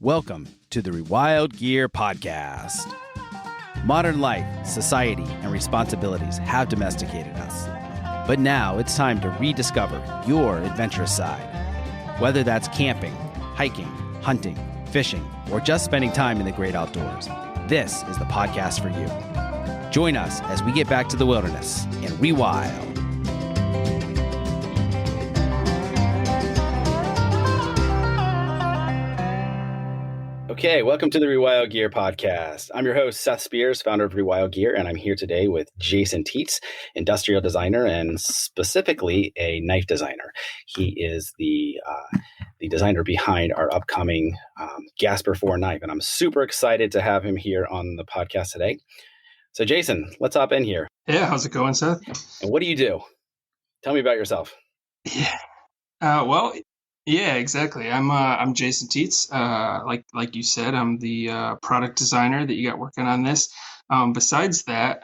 Welcome to the Rewild Gear Podcast. Modern life, society, and responsibilities have domesticated us. But now it's time to rediscover your adventurous side. Whether that's camping, hiking, hunting, fishing, or just spending time in the great outdoors, this is the podcast for you. Join us as we get back to the wilderness and rewild. Okay, welcome to the Rewild Gear Podcast. I'm your host, Seth Spears, founder of Rewild Gear, and I'm here today with Jason Tietz, industrial designer and specifically a knife designer. He is the designer behind our upcoming Gasper 4 knife, and I'm super excited to have him here on the podcast today. So Jason, let's hop in here. Yeah, how's it going, Seth? And what do you do? Tell me about yourself. Yeah, exactly. I'm Jason Tietz. Like you said, I'm the product designer that you got working on this. Besides that,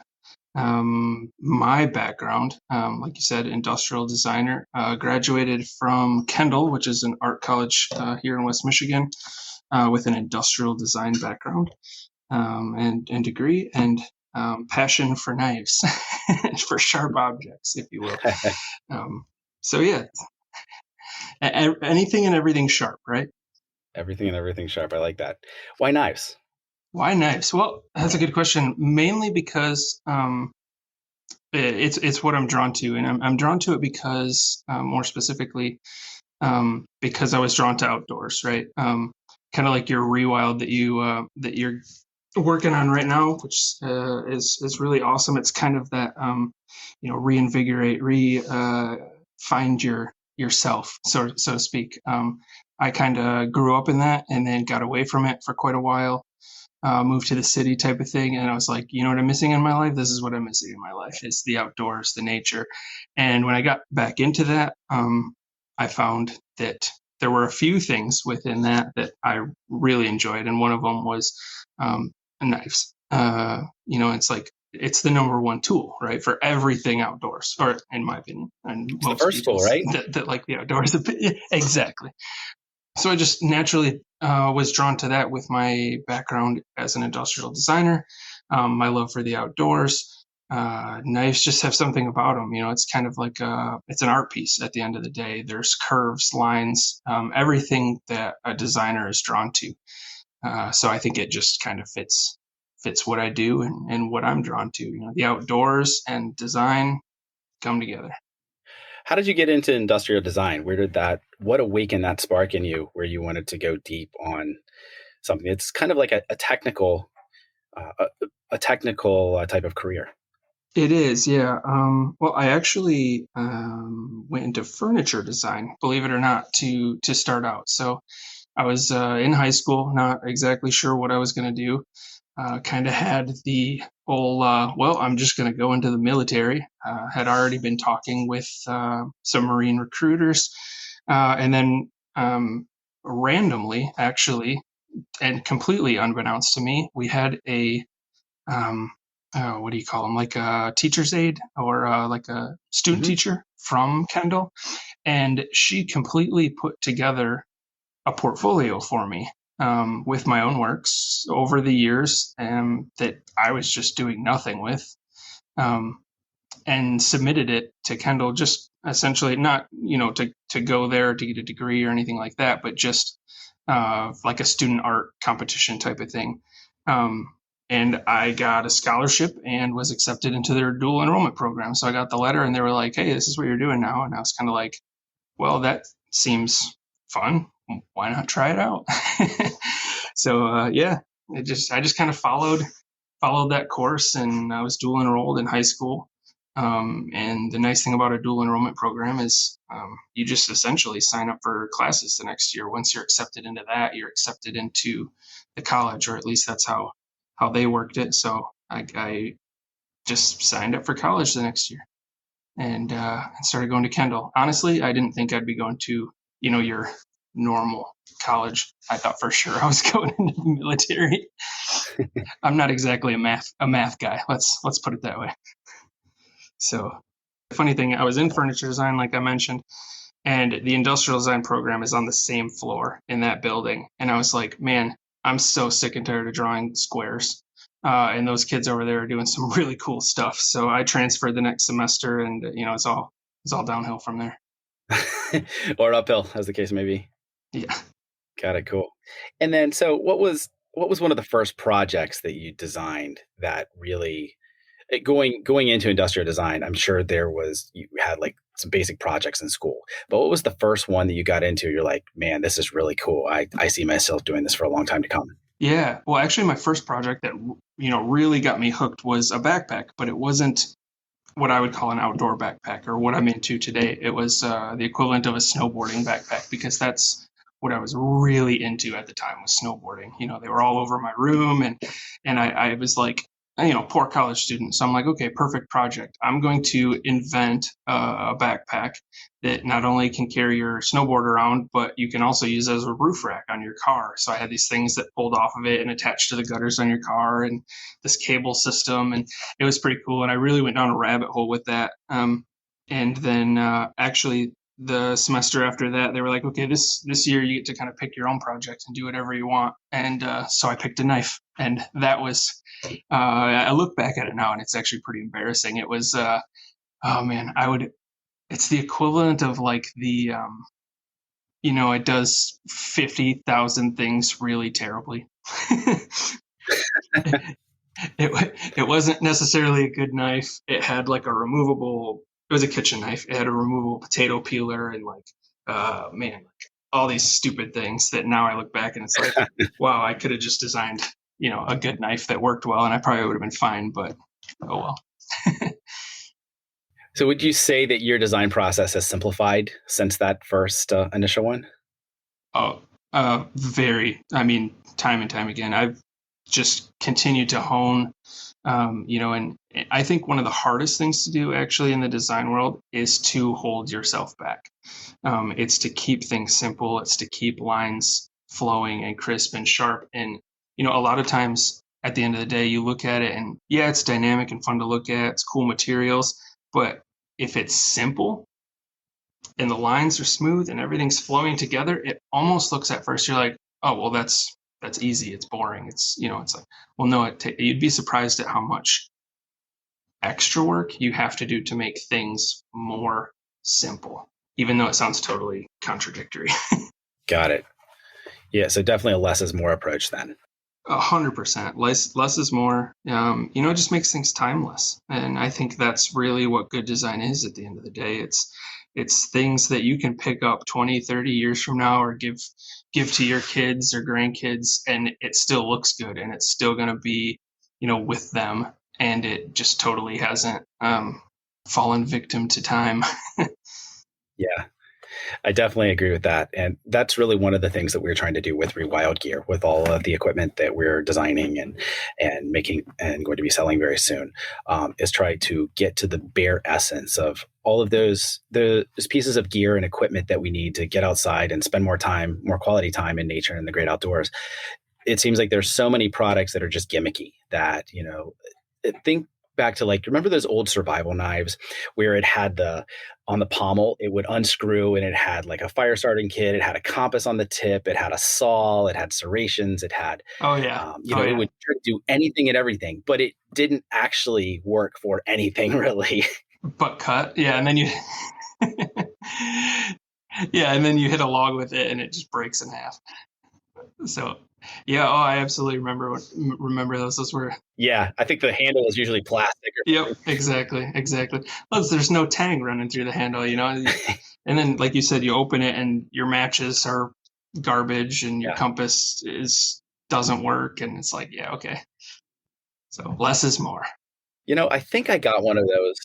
my background, like you said, industrial designer. Graduated from Kendall, which is an art college here in West Michigan, with an industrial design background and degree, and passion for knives, for sharp objects, if you will. So yeah. Anything and everything sharp, right? Everything and everything sharp. I like that. Why knives? Why knives? Well, that's a good question. Mainly because it's what I'm drawn to, and I'm drawn to it because, more specifically, because I was drawn to outdoors, right? Kind of like your Rewild that you're working on right now, which is really awesome. It's kind of that reinvigorate, find yourself, so to speak. I kind of grew up in that and then got away from it for quite a while, moved to the city type of thing. And I was like, you know what I'm missing in my life? This is what I'm missing in my life. It's the outdoors, the nature. And when I got back into that, I found that there were a few things within that I really enjoyed. And one of them was knives. It's like, it's the number one tool, right, for everything outdoors, or in my opinion. And it's the first tool, right? That like the outdoors. Exactly. So I just naturally was drawn to that with my background as an industrial designer, my love for the outdoors. Knives just have something about them. It's kind of like it's an art piece at the end of the day. There's curves, lines, everything that a designer is drawn to. So I think it just kind of fits what I do and what I'm drawn to. The outdoors and design come together. How did you get into industrial design? What awakened that spark in you where you wanted to go deep on something? It's kind of like a technical type of career. It is, yeah. Well, I actually went into furniture design, believe it or not, to start out. So I was in high school, not exactly sure what I was going to do. Kind of had the whole, I'm just going to go into the military. Had already been talking with some Marine recruiters. And then randomly, actually, and completely unbeknownst to me, we had a, what do you call them? Like a teacher's aide or like a student teacher from Kendall. And she completely put together a portfolio for me. With my own works over the years that I was just doing nothing with, and submitted it to Kendall, just essentially not, to go there to get a degree or anything like that, but just like a student art competition type of thing. And I got a scholarship and was accepted into their dual enrollment program. So I got the letter and they were like, hey, this is what you're doing now. And I was kind of like, well, that seems fun. Why not try it out? So I just kind of followed that course, and I was dual enrolled in high school. And the nice thing about a dual enrollment program is you just essentially sign up for classes the next year. Once you're accepted into that, you're accepted into the college, or at least that's how they worked it. So I just signed up for college the next year and started going to Kendall. Honestly, I didn't think I'd be going to, your normal college. I thought for sure I was going into the military. I'm not exactly a math guy. Let's put it that way. So the funny thing, I was in furniture design, like I mentioned, And the industrial design program is on the same floor in that building. And I was like, man, I'm so sick and tired of drawing squares. And those kids over there are doing some really cool stuff. So I transferred the next semester, and it's all downhill from there. Or uphill, as the case may be. Yeah. Got it. Cool. And then, so what was one of the first projects that you designed that really going into industrial design? I'm sure you had like some basic projects in school, but what was the first one that you got into? You're like, man, this is really cool. I see myself doing this for a long time to come. Yeah. Well, actually, my first project that really got me hooked was a backpack, but it wasn't what I would call an outdoor backpack or what I'm into today. It was the equivalent of a snowboarding backpack, because that's what I was really into at the time, was snowboarding. They were all over my room, and I was like, poor college student. So I'm like, okay, perfect project. I'm going to invent a backpack that not only can carry your snowboard around, but you can also use as a roof rack on your car. So I had these things that pulled off of it and attached to the gutters on your car, and this cable system, and it was pretty cool. And I really went down a rabbit hole with that. And then actually the semester after that, they were like, okay, this year you get to kind of pick your own project and do whatever you want. And so I picked a knife, and that was, I look back at it now and it's actually pretty embarrassing. It was, oh man, it's the equivalent of like the, it does 50,000 things really terribly. It wasn't necessarily a good knife. It had like it was a kitchen knife. It had a removable potato peeler and like, man, like all these stupid things that now I look back and it's like, wow, I could have just designed, a good knife that worked well, and I probably would have been fine, but oh well. So would you say that your design process has simplified since that first initial one? Oh, very. I mean, time and time again, I've just continued to hone, and I think one of the hardest things to do actually in the design world is to hold yourself back. It's to keep things simple. It's to keep lines flowing and crisp and sharp. And, a lot of times at the end of the day, you look at it and yeah, it's dynamic and fun to look at. It's cool materials. But if it's simple and the lines are smooth and everything's flowing together, it almost looks at first, you're like, oh, well, that's easy. It's boring. It's like, well, no, you'd be surprised at how much extra work you have to do to make things more simple, even though it sounds totally contradictory. Got it. Yeah. So definitely a less is more approach then. 100%. Less is more. It just makes things timeless. And I think that's really what good design is at the end of the day. It's things that you can pick up 20, 30 years from now, or give to your kids or grandkids, and it still looks good, and it's still going to be, with them, and it just totally hasn't fallen victim to time. Yeah, I definitely agree with that. And that's really one of the things that we're trying to do with Rewild Gear, with all of the equipment that we're designing and making and going to be selling very soon, is try to get to the bare essence of all of those pieces of gear and equipment that we need to get outside and spend more quality time in nature and the great outdoors. It seems like there's so many products that are just gimmicky that, think back to, like, remember those old survival knives where it had on the pommel, it would unscrew and it had like a fire starting kit. It had a compass on the tip. It had a saw. It had serrations. It had, oh yeah, it would do anything and everything, but it didn't actually work for anything really. But cut. Yeah. And then and then you hit a log with it and it just breaks in half. So yeah, I absolutely remember those. Those were, yeah, I think the handle is usually plastic. Yep, exactly. Well, there's no tang running through the handle, and then like you said, you open it and your matches are garbage and your compass doesn't work, and it's like, yeah, okay. So less is more. I think I got one of those.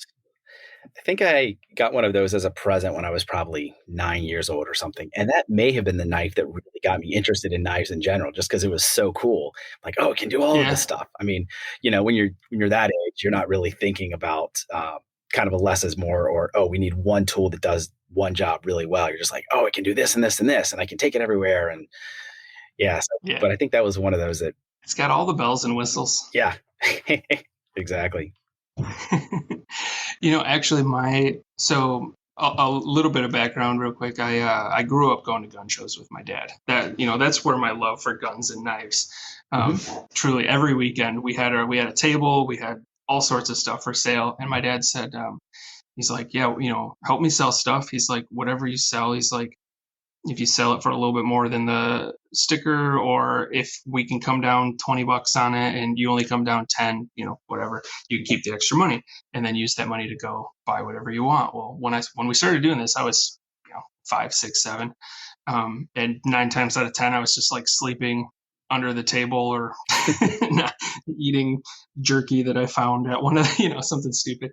I think I got one of those as a present when I was probably 9 years old or something. And that may have been the knife that really got me interested in knives in general, just because it was so cool. Like, oh, it can do all of this stuff. I mean, when you're that age, you're not really thinking about kind of a less is more, or, oh, we need one tool that does one job really well. You're just like, oh, it can do this and this and this, and I can take it everywhere. And but I think that was one of those that it's got all the bells and whistles. Yeah, exactly. Actually, a little bit of background real quick. I grew up going to gun shows with my dad. That's where my love for guns and knives. Truly, every weekend we had a table, we had all sorts of stuff for sale, and my dad said, he's like, yeah, help me sell stuff. He's like, whatever you sell, he's like, if you sell it for a little bit more than the sticker, or if we can come down $20 on it and you only come down 10, whatever, you can keep the extra money and then use that money to go buy whatever you want. Well, when we started doing this, I was, 5, 6, 7. And 9 times out of 10, I was just like sleeping under the table or not eating jerky that I found at one of something stupid.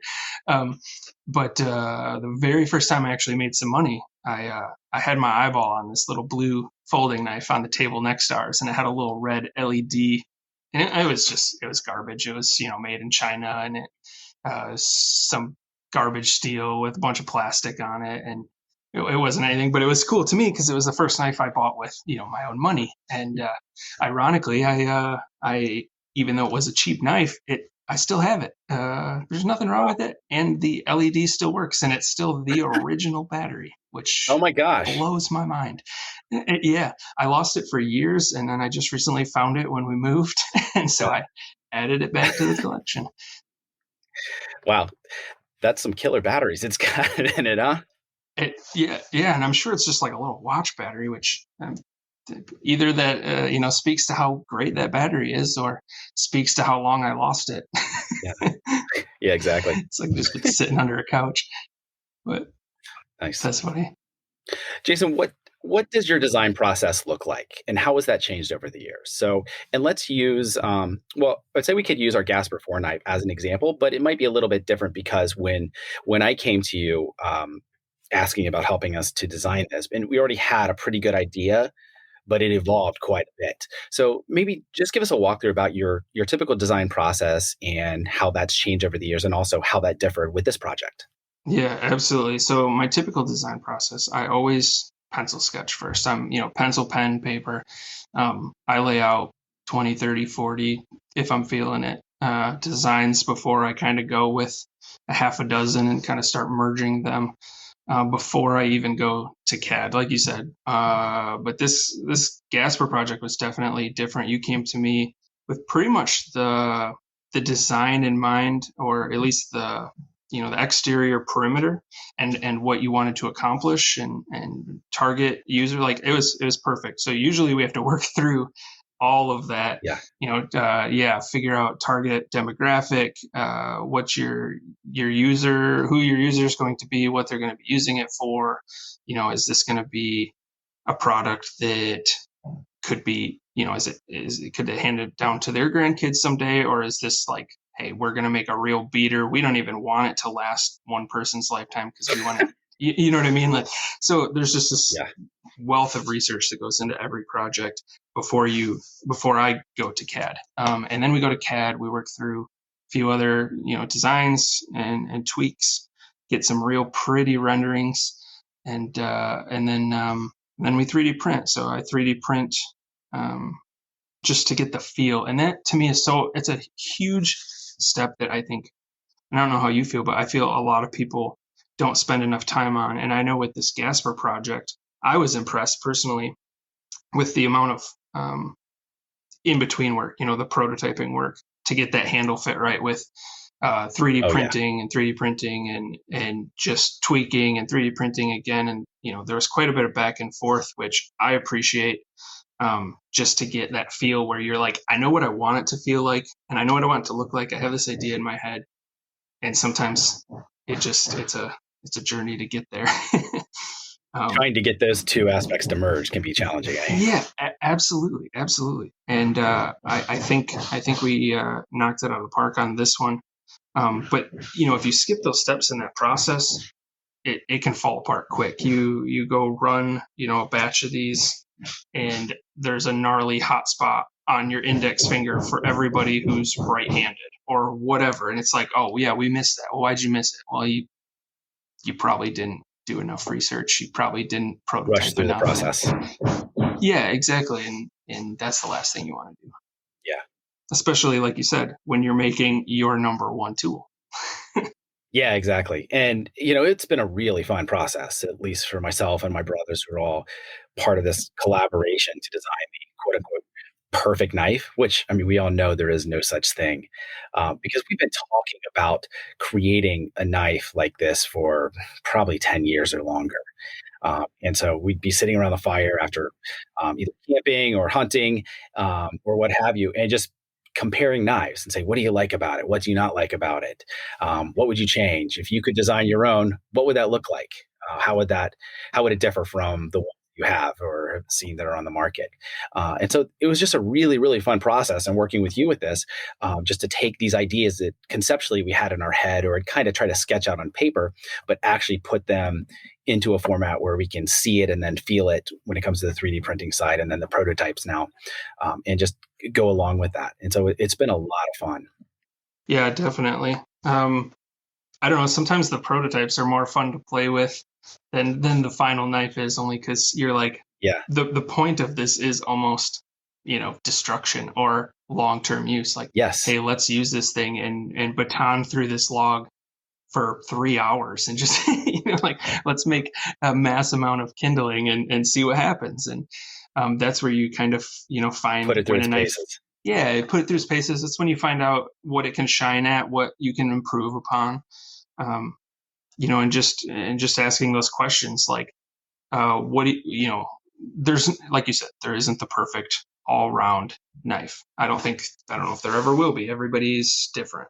But the very first time I actually made some money, I had my eyeball on this little blue folding knife on the table next to ours, and it had a little red LED. And it was garbage. It was, made in China, and it some garbage steel with a bunch of plastic on it. And it wasn't anything, but it was cool to me because it was the first knife I bought with, my own money. And ironically, I even though it was a cheap knife, I still have it. There's nothing wrong with it, and the LED still works, and it's still the original battery, which Oh my gosh. blows my mind. Yeah, I lost it for years, and then I just recently found it when we moved, and so I added it back to the collection. Wow. That's some killer batteries it's got in it, huh? Yeah, and I'm sure it's just like a little watch battery, which either that speaks to how great that battery is, or speaks to how long I lost it. Yeah, exactly. It's like just been sitting under a couch. But Nice. that's funny. Jason, what does your design process look like, and how has that changed over the years? So, and let's use, I'd say we could use our Gasper 4 knife as an example, but it might be a little bit different because when I came to you asking about helping us to design this, and we already had a pretty good idea, but it evolved quite a bit. So maybe just give us a walkthrough about your typical design process and how that's changed over the years, and also how that differed with this project. Yeah, absolutely. So my typical design process, I always pencil sketch first. I'm, pencil, pen, paper. I lay out 20, 30, 40, if I'm feeling it, designs before I kind of go with a half a dozen and kind of start merging them before I even go to CAD, like you said. But this Gasper project was definitely different. You came to me with pretty much the design in mind, or at least the exterior perimeter and what you wanted to accomplish and target user. Like it was perfect. So usually we have to work through all of that. Figure out target demographic, what's your user, who your user is going to be, what they're going to be using it for. Is this going to be a product that could be, could they hand it down to their grandkids someday, or is this like, hey, we're going to make a real beater. We don't even want it to last one person's lifetime because we want to, you know what I mean? Like, so there's just this wealth of research that goes into every project before I go to CAD. And then we go to CAD, we work through a few other, designs and tweaks, get some real pretty renderings, and then we 3D print. So I 3D print, just to get the feel. And that to me it's a huge step that I think, and I don't know how you feel, but I feel a lot of people don't spend enough time on. And I know with this Gasper project, I was impressed personally with the amount of in-between work, the prototyping work to get that handle fit right with 3D printing and 3D printing and just tweaking and 3D printing again. And, there was quite a bit of back and forth, which I appreciate. Just to get that feel where you're like, I know what I want it to feel like, and I know what I want it to look like. I have this idea in my head, and sometimes it's a journey to get there. Trying to get those two aspects to merge can be challenging. Yeah, absolutely. And I think we knocked it out of the park on this one. But if you skip those steps in that process, it can fall apart quick. You go run a batch of these, and there's a gnarly hot spot on your index finger for everybody who's right-handed or whatever. And it's like, oh yeah, we missed that. Well, why'd you miss it? Well, you probably didn't do enough research. You probably didn't prototype rush through enough. The process. Yeah, exactly. And that's the last thing you want to do. Yeah. Especially like you said, when you're making your number one tool. Yeah, exactly. And, it's been a really fun process, at least for myself and my brothers who are all part of this collaboration to design the quote unquote perfect knife, which, I mean, we all know there is no such thing, because we've been talking about creating a knife like this for probably 10 years or longer. And so we'd be sitting around the fire after either camping or hunting, or what have you, and just comparing knives and say, what do you like about it? What do you not like about it? What would you change if you could design your own? What would that look like? How would it differ from the one you have or have seen that are on the market? And so it was just a really, really fun process. And working with you with this, just to take these ideas that conceptually we had in our head or kind of try to sketch out on paper, but actually put them into a format where we can see it and then feel it when it comes to the 3D printing side and then the prototypes now, and just go along with that. And so it's been a lot of fun. Yeah, definitely. I don't know. Sometimes the prototypes are more fun to play with than the final knife is, only because you're like, Yeah. the point of this is almost, destruction or long-term use. Like, Yes. hey, let's use this thing and baton through this log for 3 hours and just like let's make a mass amount of kindling and see what happens. And that's where you kind of find Put it through when its a knife, paces. yeah, put it through its paces. It's when you find out what it can shine at, what you can improve upon. um, and just asking those questions, like, what do there's, like you said, there isn't the perfect all round knife. I don't know if there ever will be. Everybody's different.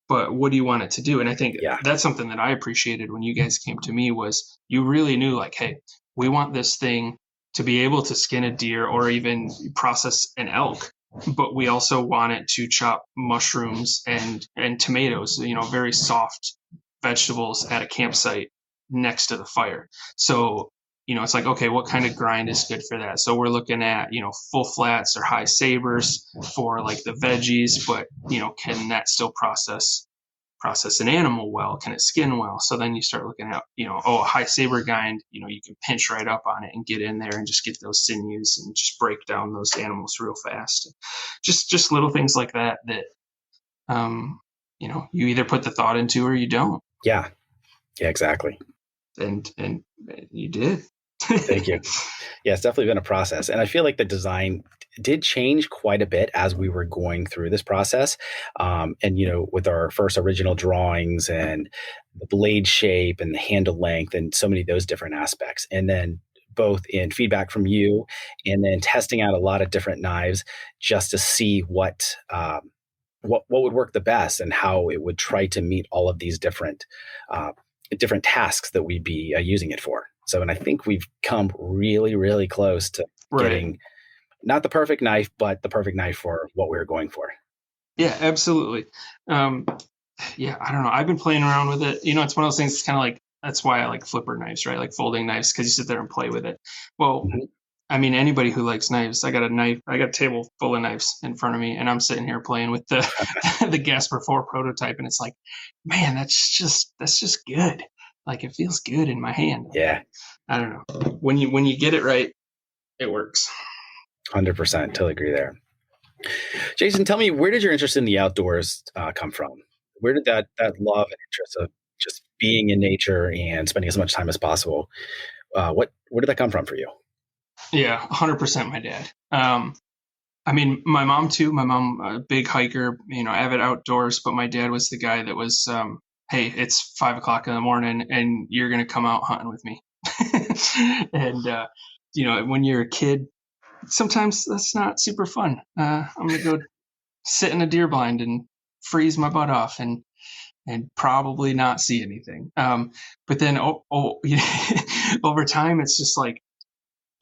But what do you want it to do? And I think Yeah. that's something that I appreciated when you guys came to me, was you really knew, like, hey, we want this thing to be able to skin a deer or even process an elk, but we also want it to chop mushrooms and tomatoes, very soft vegetables at a campsite next to the fire. So, it's like, okay, what kind of grind is good for that? So we're looking at, full flats or high sabers for like the veggies, but, can that still process an animal well? Can it skin well? So then you start looking at, a high saber grind, you can pinch right up on it and get in there and just get those sinews and just break down those animals real fast. Just little things like that, you either put the thought into or you don't. Yeah. Yeah, exactly. And you did. Thank you. Yeah, it's definitely been a process. And I feel like the design did change quite a bit as we were going through this process. And, with our first original drawings and the blade shape and the handle length and so many of those different aspects. And then both in feedback from you and then testing out a lot of different knives just to see what would work the best and how it would try to meet all of these different tasks that we'd be using it for. So, and I think we've come really, really close to getting not the perfect knife, but the perfect knife for what we were going for. Yeah, absolutely. Yeah, I don't know. I've been playing around with it. It's one of those things. It's kind of like, that's why I like flipper knives, right? Like folding knives, because you sit there and play with it. Well, I mean, anybody who likes knives, I got a table full of knives in front of me, and I'm sitting here playing with the the Gasper 4 prototype, and it's like, man, that's just good. Like, it feels good in my hand. Yeah. I don't know. When you get it right, it works. 100%. Totally agree there. Jason, tell me, where did your interest in the outdoors come from? Where did that love and interest of just being in nature and spending as much time as possible, where did that come from for you? Yeah, 100% my dad. I mean, my mom too. My mom, a big hiker, avid outdoors, but my dad was the guy that was, hey, it's 5 o'clock in the morning and you're going to come out hunting with me. And, when you're a kid, sometimes that's not super fun. I'm going to go sit in a deer blind and freeze my butt off and probably not see anything. But then, over time, it's just like,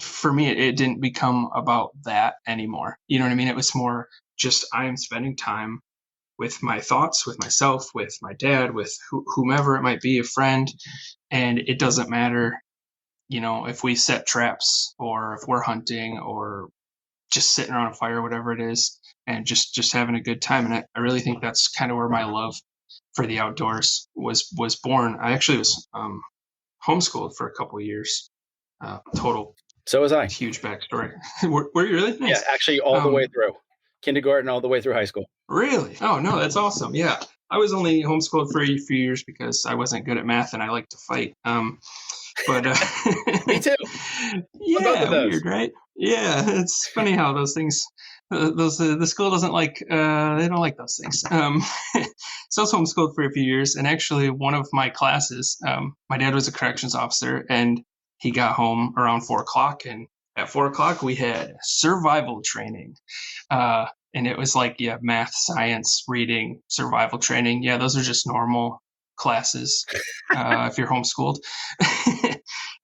for me, it didn't become about that anymore. You know what I mean? It was more just, I am spending time with my thoughts, with myself, with my dad, with whomever it might be, a friend. And it doesn't matter, if we set traps or if we're hunting or just sitting around a fire, whatever it is, and just having a good time. And I really think that's kind of where my love for the outdoors was born. I actually was homeschooled for a couple of years, total. So was I. Huge backstory. Were you really? Nice. Yeah, actually all the way through kindergarten, all the way through high school. Really? Oh, no, that's awesome. Yeah. I was only homeschooled for a few years because I wasn't good at math and I like to fight. But Me too. Both yeah, of those. weird, right? Yeah, it's funny how those things, the school doesn't like, they don't like those things. So I was homeschooled for a few years, and actually one of my classes, my dad was a corrections officer, and he got home around 4 o'clock, and at 4 o'clock we had survival training. And it was like, yeah, math, science, reading, survival training. Yeah, those are just normal classes if you're homeschooled.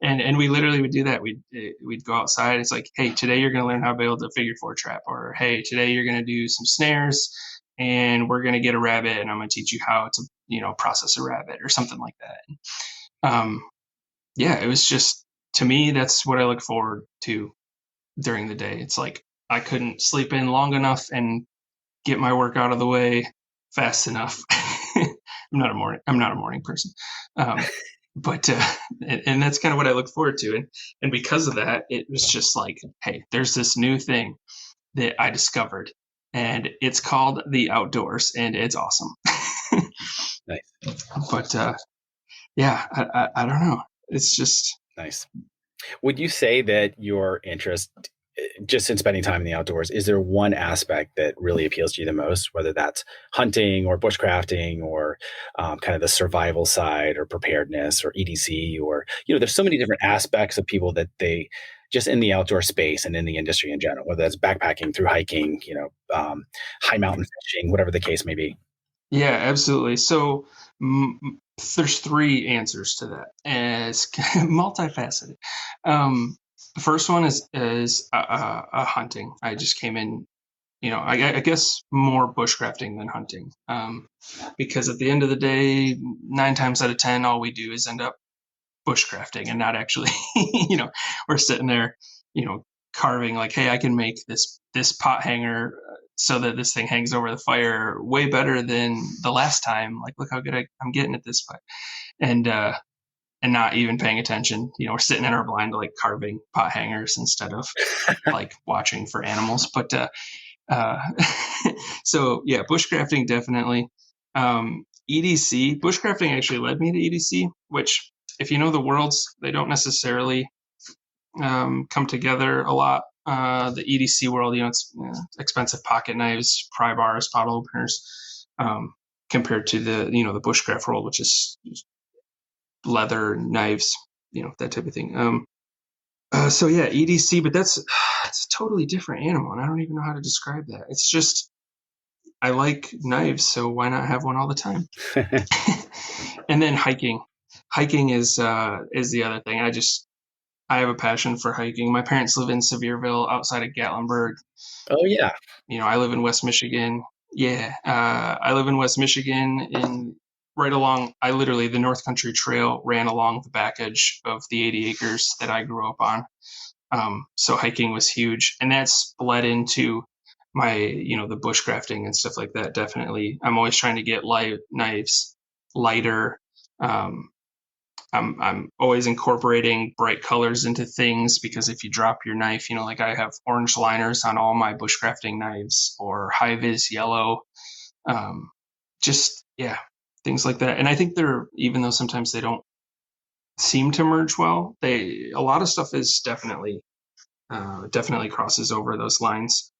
And we literally would do that. We'd go outside. It's like, hey, today you're going to learn how to build a figure four trap, or hey, today you're going to do some snares, and we're going to get a rabbit, and I'm going to teach you how to process a rabbit or something like that. Yeah, it was just, to me, that's what I look forward to during the day. It's like I couldn't sleep in long enough and get my work out of the way fast enough. I'm not a morning person. But and that's kind of what I look forward to, and because of that, it was just like, hey, there's this new thing that I discovered, and it's called the outdoors, and it's awesome. Nice. But yeah, I don't know. It's just Nice. Would you say that your interest, just in spending time in the outdoors, is there one aspect that really appeals to you the most, whether that's hunting or bushcrafting or kind of the survival side or preparedness or EDC, or, there's so many different aspects of people that they just in the outdoor space and in the industry in general, whether that's backpacking, through hiking, high mountain fishing, whatever the case may be. Yeah, absolutely. So there's three answers to that, and it's multifaceted. The first one is hunting. I just came in, I guess more bushcrafting than hunting, because at the end of the day, 9 times out of 10, all we do is end up bushcrafting and not actually, we're sitting there, carving, like, hey, I can make this pot hanger so that this thing hangs over the fire way better than the last time. Like, look how good I'm getting at this. But and not even paying attention. We're sitting in our blind, like carving pot hangers instead of like watching for animals. But so yeah, bushcrafting definitely. EDC, bushcrafting actually led me to EDC, which, if you know the worlds, they don't necessarily come together a lot. The EDC world, it's expensive pocket knives, pry bars, bottle openers, compared to the the bushcraft world, which is leather, knives, that type of thing. So yeah, EDC, but it's a totally different animal, and I don't even know how to describe that. It's just, I like knives, so why not have one all the time? And then hiking. Hiking is the other thing. I have a passion for hiking. My parents live in Sevierville, outside of Gatlinburg. Oh yeah. I live in West Michigan. Yeah, I live in West Michigan, and right along, the North Country Trail ran along the back edge of the 80 acres that I grew up on. So hiking was huge, and that's bled into my, the bushcrafting and stuff like that. Definitely, I'm always trying to get knives lighter. I'm always incorporating bright colors into things, because if you drop your knife, like I have orange liners on all my bushcrafting knives, or high vis yellow, just yeah, things like that. And I think even though sometimes they don't seem to merge well, a lot of stuff is definitely crosses over those lines.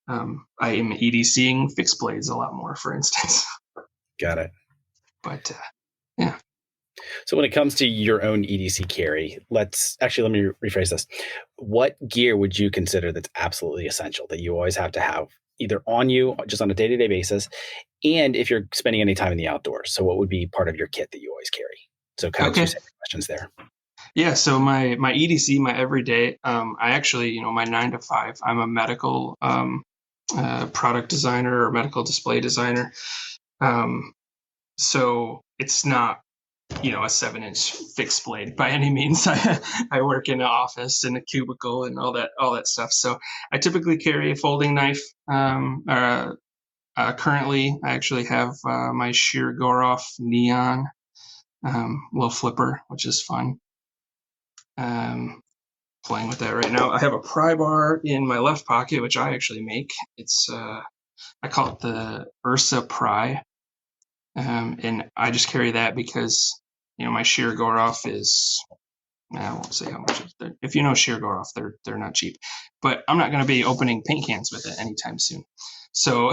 I am EDCing fixed blades a lot more, for instance. Got it. But yeah. So when it comes to your own EDC carry, let me rephrase this. What gear would you consider that's absolutely essential, that you always have to have either on you just on a day-to-day basis, and if you're spending any time in the outdoors? So what would be part of your kit that you always carry? So kind of two separate questions there. Yeah, so my EDC, my everyday, I actually, my 9 to 5, I'm a medical product designer or medical display designer. So it's not, a 7-inch fixed blade by any means. I work in an office, in a cubicle, and all that stuff. So I typically carry a folding knife. Currently, I actually have my sheer Goroff Neon little flipper, which is fun. Playing with that right now. I have a pry bar in my left pocket, which I actually make. It's I call it the Ursa Pry. And I just carry that because, my shear gore-off is, I won't say how much. If you know shear gore-off, they're not cheap. But I'm not going to be opening paint cans with it anytime soon. So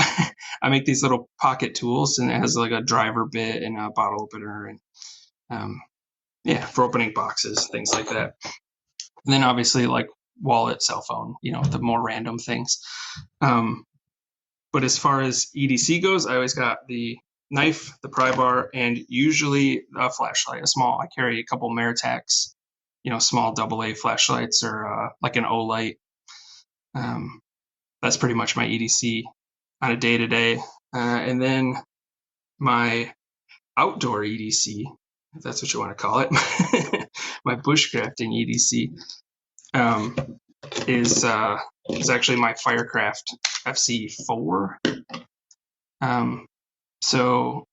I make these little pocket tools, and it has like a driver bit and a bottle opener, and for opening boxes, things like that. And then obviously like wallet, cell phone, the more random things. But as far as EDC goes, I always got the knife, the pry bar, and usually a flashlight, a small. I carry a couple Maritax, small AA flashlights, or like an O-light. That's pretty much my EDC on a day-to-day. And then my outdoor EDC, if that's what you want to call it, my bushcrafting EDC, is actually my Firecraft FC4. So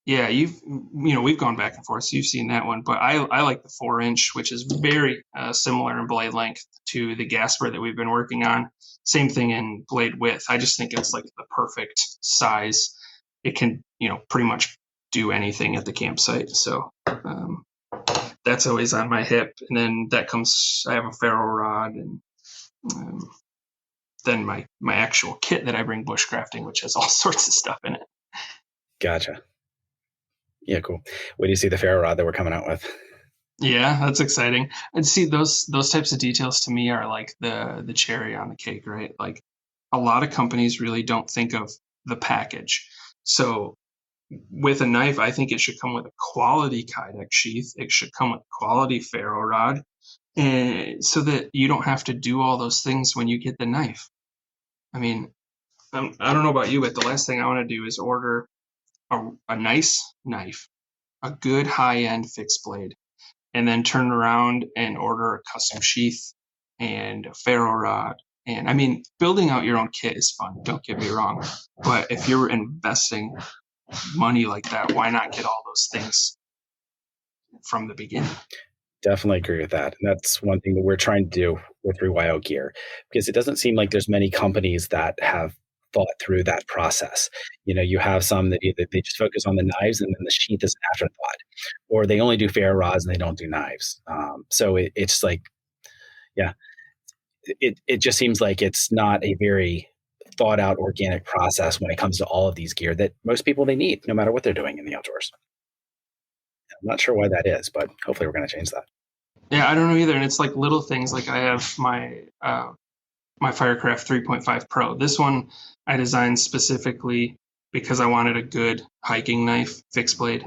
yeah, we've gone back and forth, so you've seen that one, but I like the 4-inch, which is very similar in blade length to the Gasper that we've been working on. Same thing in blade width. I just think it's like the perfect size. It can, pretty much do anything at the campsite. So that's always on my hip. And then I have a ferro rod, and then my actual kit that I bring bushcrafting, which has all sorts of stuff in it. Gotcha. Yeah, cool. Where do you see the ferro rod that we're coming out with? Yeah, that's exciting. And see, those types of details to me are like the cherry on the cake, right? Like a lot of companies really don't think of the package. So with a knife, I think it should come with a quality Kydex sheath. It should come with a quality ferro rod, and so that you don't have to do all those things when you get the knife. I mean, I don't know about you, but the last thing I want to do is order a nice knife, a good high-end fixed blade, and then turn around and order a custom sheath and a ferro rod. And I mean, building out your own kit is fun, don't get me wrong. But if you're investing money like that, why not get all those things from the beginning? Definitely agree with that. And that's one thing that we're trying to do with Rewild Gear, because it doesn't seem like there's many companies that have thought through that process. You have some that either they just focus on the knives and then the sheath is an afterthought, or they only do ferro rods and they don't do knives. So it's like, yeah, it just seems like it's not a very thought out organic process when it comes to all of these gear that most people they need, no matter what they're doing in the outdoors. I'm not sure why that is, but hopefully we're going to change that. Yeah, I don't know either. And it's like little things. Like I have my Firecraft 3.5 Pro. This one I designed specifically because I wanted a good hiking knife, fixed blade,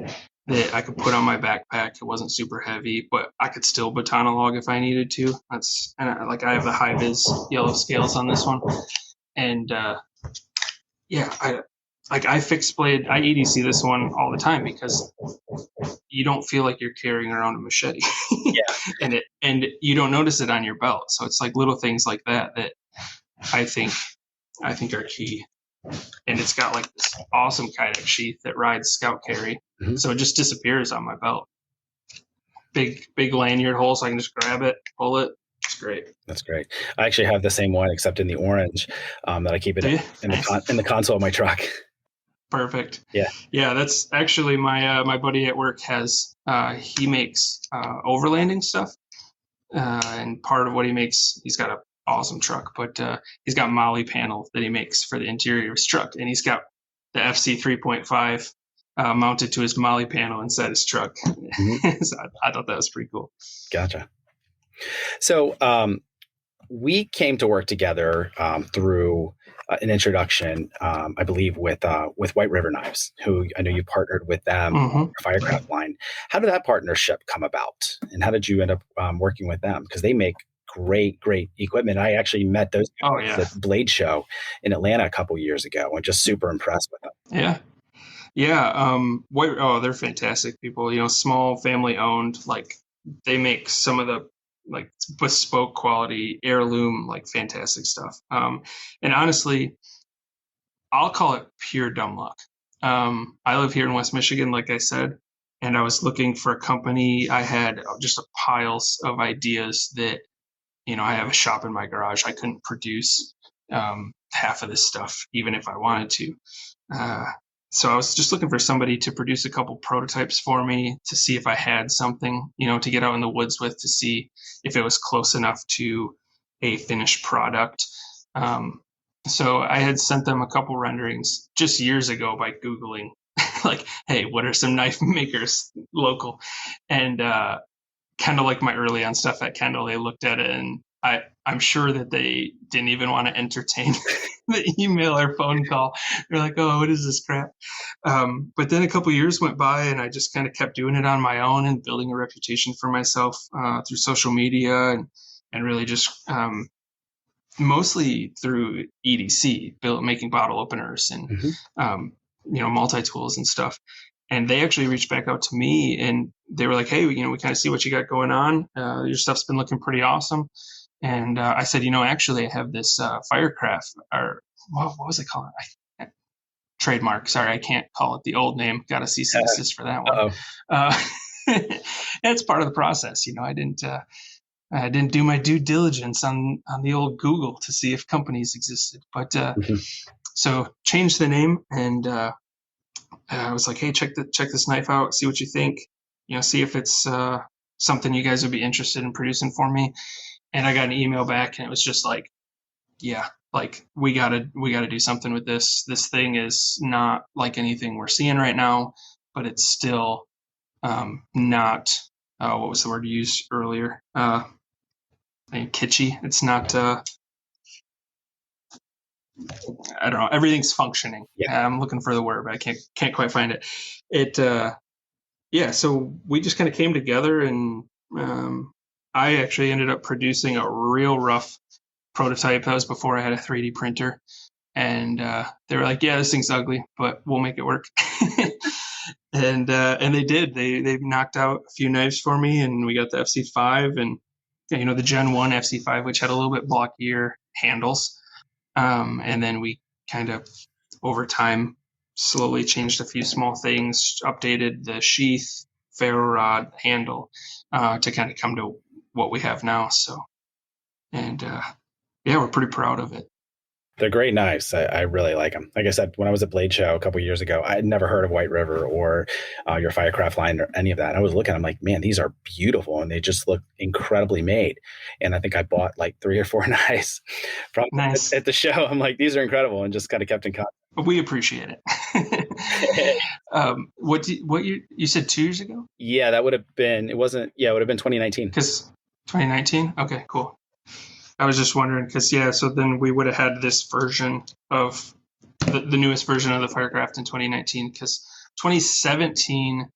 that I could put on my backpack. It wasn't super heavy, but I could still baton a log if I needed to. I have the high vis yellow scales on this one, and I fixed blade. I EDC this one all the time because you don't feel like you're carrying around a machete. Yeah, and you don't notice it on your belt. So it's like little things like that I think are key. And it's got like this awesome Kydex sheath that rides scout carry, so it just disappears on my belt. Big lanyard hole, so I can just grab it, pull it. It's great. That's great. I actually have the same one, except in the orange, that I keep it in the console of my truck. Perfect. Yeah. That's actually my buddy at work has. He makes overlanding stuff, and part of what he makes, he's got an awesome truck, but he's got Molly panel that he makes for the interior of his truck, and he's got the FC 3.5 mounted to his Molly panel inside his truck. So I thought that was pretty cool. Gotcha. So we came to work together through an introduction, I believe, with White River Knives, who I know you partnered with them on the Firecraft line. How did that partnership come about, and how did you end up working with them? Because they make great equipment. I actually met those guys at the Blade Show in Atlanta a couple years ago, and just super impressed with them. They're fantastic people. Small family owned. Like they make some of the like bespoke quality heirloom, like fantastic stuff. And honestly, I'll call it pure dumb luck. I live here in West Michigan, like I said, and I was looking for a company. I had just piles of ideas that, I have a shop in my garage. I couldn't produce half of this stuff, even if I wanted to. so I was just looking for somebody to produce a couple prototypes for me to see if I had something, to get out in the woods with, to see if it was close enough to a finished product. So I had sent them a couple renderings just years ago by Googling, like, hey, what are some knife makers local? And kind of like my early on stuff at Kendall, they looked at it, and I'm sure that they didn't even want to entertain the email or phone call. They're like, oh, what is this crap? But then a couple years went by, and I just kind of kept doing it on my own and building a reputation for myself through social media and really just mostly through EDC, making bottle openers and multi-tools and stuff. And they actually reached back out to me, and they were like, hey, we kind of see what you got going on. Your stuff's been looking pretty awesome. And I said, actually, I have this Firecraft, or what was it called? Trademark. Sorry, I can't call it the old name. Got a cease and desist for that one. It's part of the process. I didn't do my due diligence on the old Google to see if companies existed. But so changed the name, and I was like, hey, check this knife out, see what you think, see if it's something you guys would be interested in producing for me. And I got an email back, and it was just like, yeah, like we gotta do something with this. This thing is not like anything we're seeing right now, but it's still not what was the word you used earlier? Kitschy. It's not I don't know. Everything's functioning. Yeah. I'm looking for the word, but I can't quite find it. So we just kind of came together, and I actually ended up producing a real rough prototype. That was before I had a 3D printer, and they were like, yeah, this thing's ugly, but we'll make it work. and they did. They knocked out a few knives for me, and we got the FC5 and the Gen 1 FC5, which had a little bit blockier handles. And then we kind of, over time, slowly changed a few small things, updated the sheath, ferro rod, handle, to kind of come to what we have now. So, and we're pretty proud of it. They're great knives. I really like them. Like I said, when I was at Blade Show a couple of years ago, I had never heard of White River or your Firecraft line or any of that. I was looking, I'm like, man, these are beautiful, and they just look incredibly made. And I think I bought like 3 or 4 knives from at the show. I'm like, these are incredible, and just kind of kept in contact. We appreciate it. What you said 2 years ago? Yeah, that would have been. It would have been 2019. Because 2019. Okay, cool. I was just wondering because, so then we would have had this version of the newest version of the Firecraft in 2019, because 2017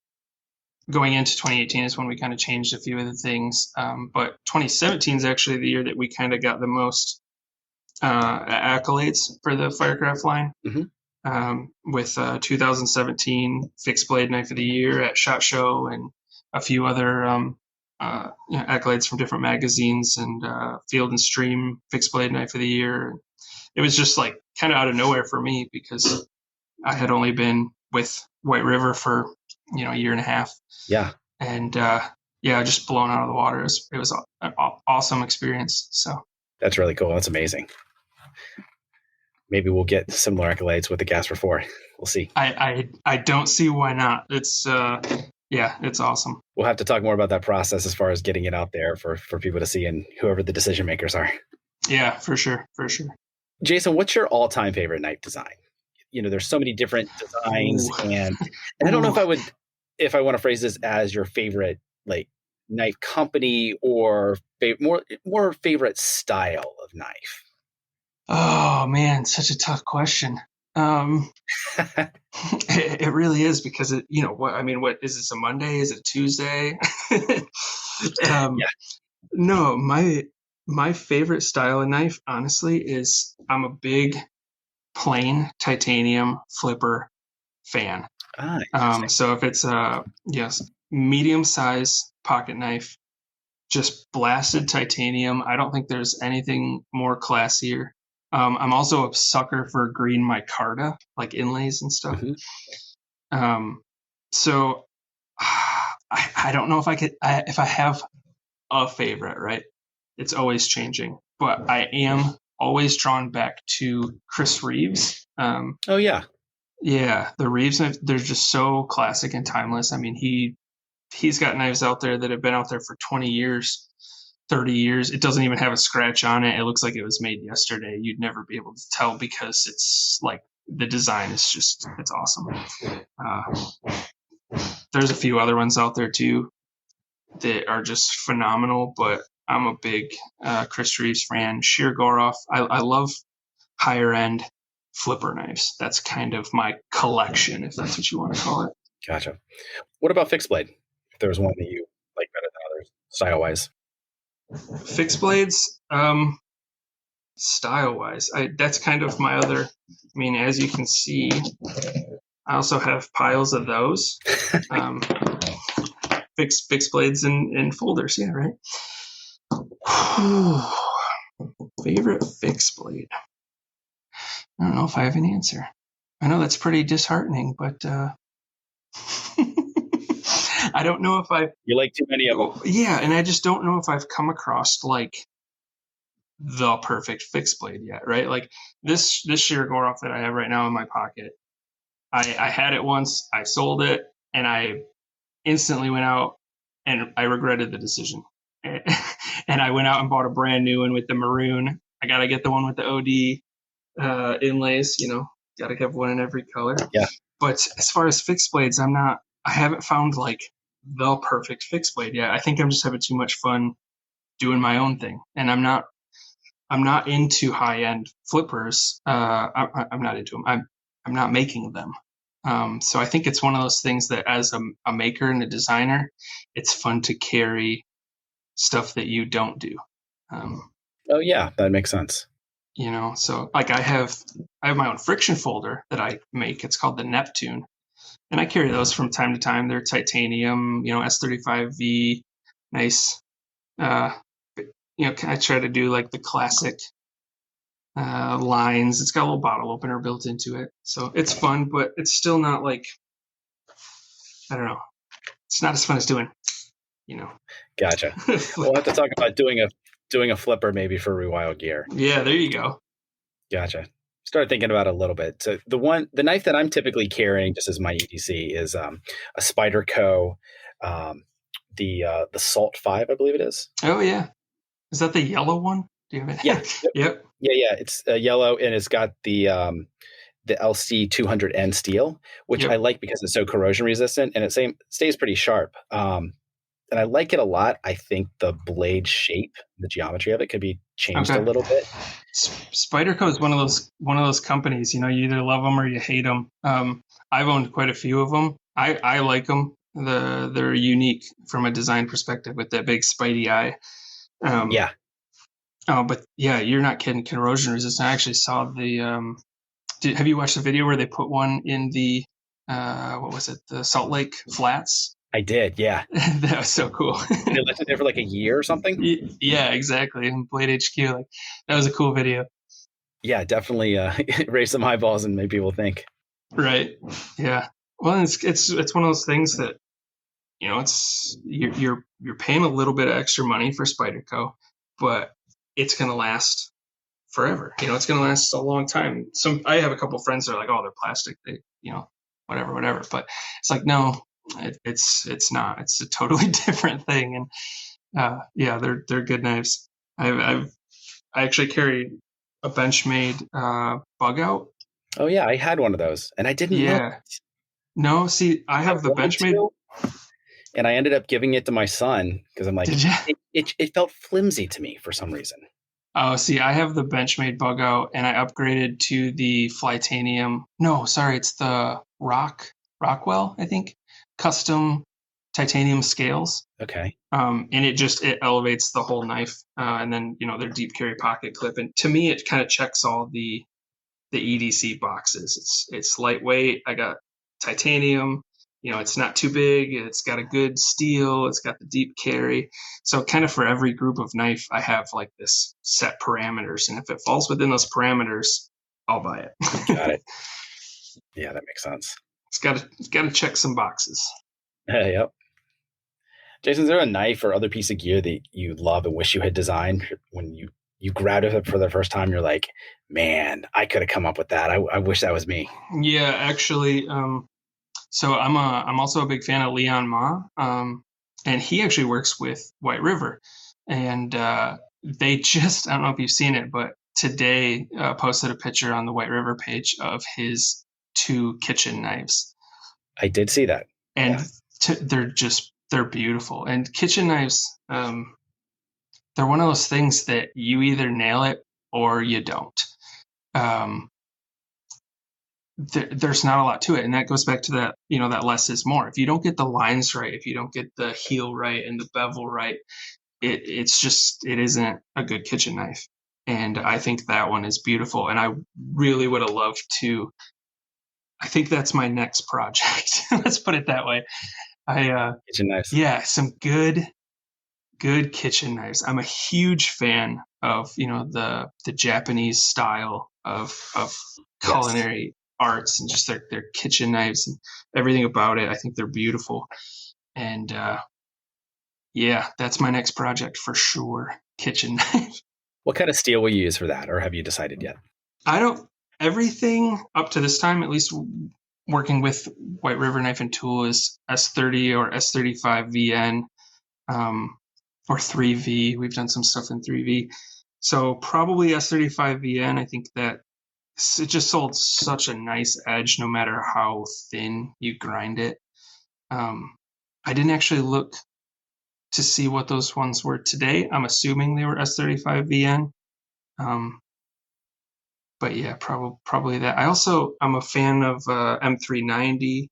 going into 2018 is when we kind of changed a few of the things. But 2017 is actually the year that we kind of got the most accolades for the Firecraft line, with 2017 Fixed Blade Knife of the Year at SHOT Show and a few other accolades from different magazines, and Field and Stream Fixed Blade Knife of the Year. It was just like kind of out of nowhere for me, because I had only been with White River for a year and a half. Yeah. And just blown out of the water. It was an awesome experience. So that's really cool. That's amazing. Maybe we'll get similar accolades with the Gasper 4. We'll see. I don't see why not. It's it's awesome. We'll have to talk more about that process as far as getting it out there for people to see, and whoever the decision makers are. Yeah, for sure. Jason, what's your all-time favorite knife design? There's so many different designs, and I don't know if I want to phrase this as your favorite like knife company or more favorite style of knife. Oh man, such a tough question. It really is, because what is this, a Monday? Is it a Tuesday? No, my favorite style of knife, honestly, is I'm a big plain titanium flipper fan. So if it's medium size pocket knife, just blasted titanium, I don't think there's anything more classier. I'm also a sucker for green micarta, like inlays and stuff. So I don't know if if I have a favorite, right? It's always changing, but I am always drawn back to Chris Reeves. Yeah, the Reeves knife, they're just so classic and timeless. I mean, he's got knives out there that have been out there for 20 years, 30 years. It doesn't even have a scratch on it. It looks like it was made yesterday. You'd never be able to tell because it's like the design is just, it's awesome. There's a few other ones out there too that are just phenomenal, but I'm a big Chris Reeves fan. Sheer Goroff. I love higher end flipper knives. That's kind of my collection, if that's what you want to call it. Gotcha. What about fixed blade? If there was one that you like better than others, style wise. Fixed blades, style wise, that's kind of my other. I mean, as you can see, I also have piles of those. Fixed blades in folders. Yeah, right. Favorite fixed blade. I don't know if I have an answer. I know that's pretty disheartening, but I don't know if I've... You like too many of them. Yeah, and I just don't know if I've come across like the perfect fixed blade yet, right? Like this sheer Goroff that I have right now in my pocket, I had it once, I sold it, and I instantly went out and I regretted the decision. And I went out and bought a brand new one with the maroon. I got to get the one with the OD inlays, you know, got to have one in every color. Yeah. But as far as fixed blades, I haven't found like the perfect fixed blade yet. I think I'm just having too much fun doing my own thing. And I'm not into high end flippers. I'm not into them. I'm not making them. So I think it's one of those things that as a maker and a designer, it's fun to carry stuff that you don't do. Oh yeah, that makes sense. You know, so like I have my own friction folder that I make. It's called the Neptune, and I carry those from time to time. They're titanium, you know, S35V, nice. You know, I try to do like the classic lines. It's got a little bottle opener built into it, so it's fun, but it's still not like, I don't know. It's not as fun as doing, you know. Gotcha. We'll have to talk about doing a flipper maybe for Rewild Gear. Yeah, there you go. Gotcha. Started thinking about it a little bit. So the knife that I'm typically carrying just as my EDC is a Spyderco, the Salt 5, I believe it is. Oh yeah. Is that the yellow one? Do you have it? Yeah. Yep. Yeah. It's yellow and it's got the LC 200N steel, which I like because it's so corrosion resistant and it stays pretty sharp. And I like it a lot. I think the blade shape, the geometry of it could be changed a little bit. Spyderco is one of those companies. You know, you either love them or you hate them. I've owned quite a few of them. I like them. They're unique from a design perspective with that big spidey eye. Yeah. Oh, but yeah, you're not kidding. Corrosion resistant. I actually saw the. Have you watched the video where they put one in the what was it? The Salt Lake Flats. I did, yeah. That was so cool. They left it there for like a year or something? Yeah, exactly. In Blade HQ, like that was a cool video. Yeah, definitely raise some eyeballs and make people think. Right. Yeah. Well, it's one of those things that, you know, it's you're paying a little bit of extra money for Spyderco, but it's gonna last forever. You know, it's gonna last a long time. I have a couple of friends that are like, oh, they're plastic. They, you know, whatever. But it's like, no. It's not. It's a totally different thing, and yeah, they're good knives. I actually carry a Benchmade bug out. Oh yeah, I had one of those, and I didn't. Yeah. No, see, I have the Benchmade, and I ended up giving it to my son because I'm like, did you? It felt flimsy to me for some reason. Oh, see, I have the Benchmade bug out, and I upgraded to the Flytanium. No, sorry, it's the Rockwell, I think. Custom titanium scales. Okay. And it elevates the whole knife. And then, you know, their deep carry pocket clip. And to me, it kind of checks all the EDC boxes. It's lightweight. I got titanium. You know, it's not too big. It's got a good steel. It's got the deep carry. So kind of for every group of knife, I have like this set parameters. And if it falls within those parameters, I'll buy it. Got it. Yeah, that makes sense. It's got to check some boxes. Yep. Jason, is there a knife or other piece of gear that you love and wish you had designed when you you grabbed it for the first time, you're like, man, I could have come up with that. I wish that was me. Yeah, actually, so I'm also a big fan of Leon Ma, and he actually works with White River, and they just, I don't know if you've seen it, but today posted a picture on the White River page of his 2 kitchen knives, I did see that. and they're beautiful. And kitchen knives, they're one of those things that you either nail it or you don't. Um, there's not a lot to it, and that goes back to that, that less is more. If you don't get the lines right, if you don't get the heel right and the bevel right, it isn't a good kitchen knife. And I think that one is beautiful, and I really would have loved to. I think that's my next project. Let's put it that way. Kitchen knives. Yeah, some good kitchen knives. I'm a huge fan of the Japanese style of culinary arts, and just their kitchen knives and everything about it. I think they're beautiful, and yeah, that's my next project for sure. Kitchen knife. What kind of steel will you use for that, or have you decided yet? Everything up to this time, at least working with White River Knife and Tool, is S30 or S35 VN, or 3V. We've done some stuff in 3V. So probably S35 VN. I think that it just sold such a nice edge no matter how thin you grind it. I didn't actually look to see what those ones were today. I'm assuming they were S35 VN. But yeah, probably that. I'm a fan of M390,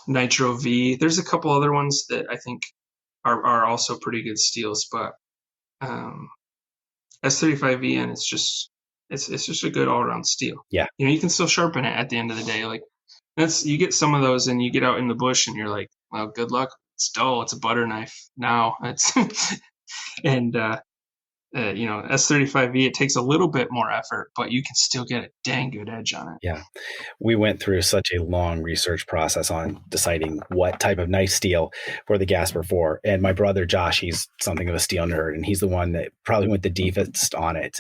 Nitro V. There's a couple other ones that I think are also pretty good steels, but S35 VN is just it's just a good all around steel. Yeah, you can still sharpen it at the end of the day. Like you get some of those, and you get out in the bush, and you're like, well, good luck. It's dull. It's a butter knife now. It's and S35V, it takes a little bit more effort, but you can still get a dang good edge on it. Yeah. We went through such a long research process on deciding what type of knife steel for the Gasper 4. And my brother, Josh, he's something of a steel nerd, and he's the one that probably went the deepest on it.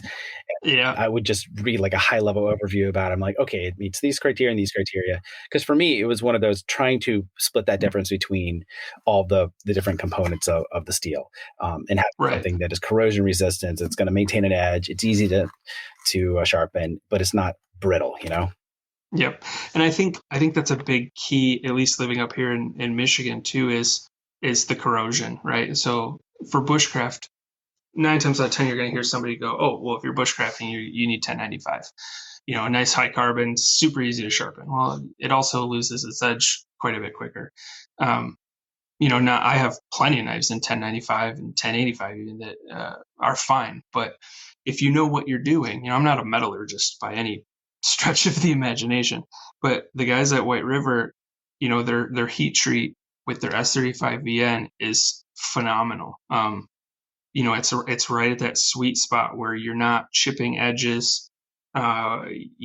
Yeah. I would just read like a high level overview about it. I'm like, okay, it meets these criteria and these criteria. Because for me, it was one of those trying to split that difference between all the different components of the steel, and have something that is corrosion resistant. It's going to maintain an edge. It's easy to sharpen, but it's not brittle, Yep. And I think that's a big key, at least living up here in Michigan too, is the corrosion, right? So for bushcraft, 9 times out of 10, you're going to hear somebody go, oh, well, if you're bushcrafting, you need 1095. A nice high carbon, super easy to sharpen. Well, it also loses its edge quite a bit quicker. Now I have plenty of knives in 1095 and 1085 even that are fine. But if you know what you're doing, I'm not a metallurgist by any stretch of the imagination, but the guys at White River, their heat treat with their S35 VN is phenomenal. It's right at that sweet spot where you're not chipping edges. And